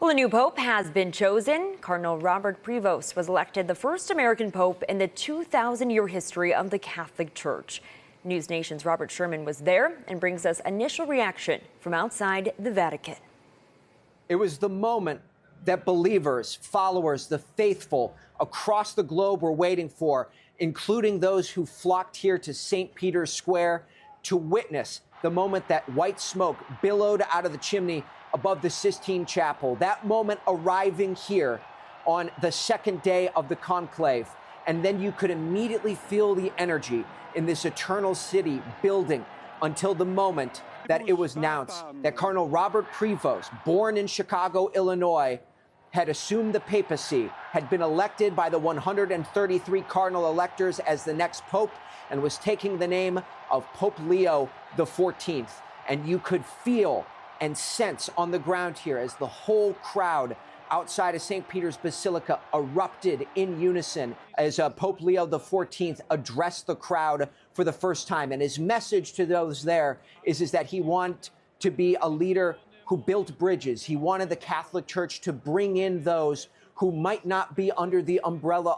Well, a new pope has been chosen. Cardinal Robert Prevost was elected the first American pope in the 2,000-year history of the Catholic Church. News Nation's Robert Sherman was there and brings us initial reaction from outside the Vatican. It was the moment that believers, followers, the faithful across the globe were waiting for, including those who flocked here to St. Peter's Square to witness the moment that white smoke billowed out of the chimney above the Sistine Chapel. That moment arriving here on the second day of the conclave. And then you could immediately feel the energy in this eternal city building until the moment that it was announced that Cardinal Robert Prevost, born in Chicago, Illinois, had assumed the papacy, had been elected by the 133 cardinal electors as the next pope, and was taking the name of Pope Leo XIV. And you could feel and sense on the ground here as the whole crowd outside of St. Peter's Basilica erupted in unison as Pope Leo XIV addressed the crowd for the first time. And his message to those there is that he wanted to be a leader who built bridges. He wanted the Catholic Church to bring in those who might not be under the umbrella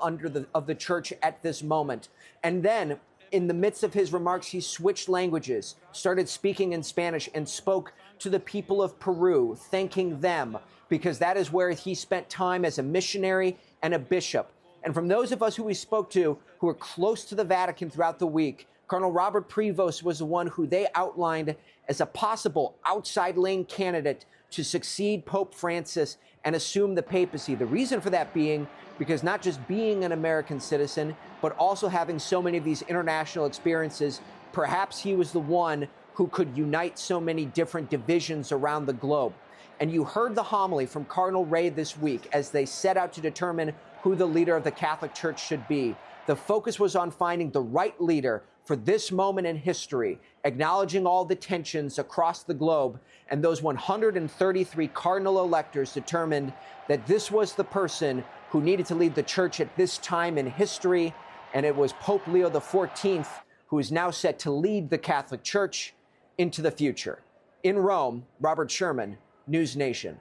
of the church at this moment. And then, in the midst of his remarks, he switched languages, started speaking in Spanish, and spoke to the people of Peru, thanking them, because that is where he spent time as a missionary and a bishop. And from those of us who we spoke to who were close to the Vatican throughout the week, Cardinal Robert Prevost was the one who they outlined as a possible outside lane candidate to succeed Pope Francis and assume the papacy. The reason for that being because not just being an American citizen, but also having so many of these international experiences, perhaps he was the one who could unite so many different divisions around the globe. And you heard the homily from Cardinal Ray this week as they set out to determine who the leader of the Catholic Church should be. The focus was on finding the right leader for this moment in history, acknowledging all the tensions across the globe, and those 133 cardinal electors determined that this was the person who needed to lead the church at this time in history, and it was Pope Leo XIV, who is now set to lead the Catholic Church into the future. In Rome, Robert Sherman, News Nation.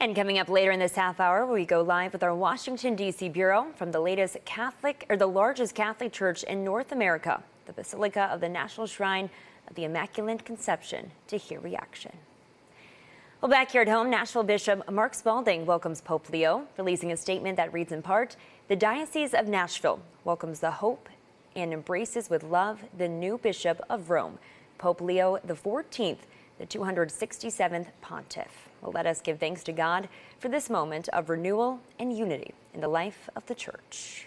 And coming up later in this half hour, we go live with our Washington, D.C. bureau from the largest Catholic church in North America, the Basilica of the National Shrine of the Immaculate Conception, to hear reaction. Well, back here at home, Nashville Bishop Mark Spalding welcomes Pope Leo, releasing a statement that reads in part, "The Diocese of Nashville welcomes the hope and embraces with love the new Bishop of Rome, Pope Leo XIV, the 267th Pontiff. Well, let us give thanks to God for this moment of renewal and unity in the life of the Church."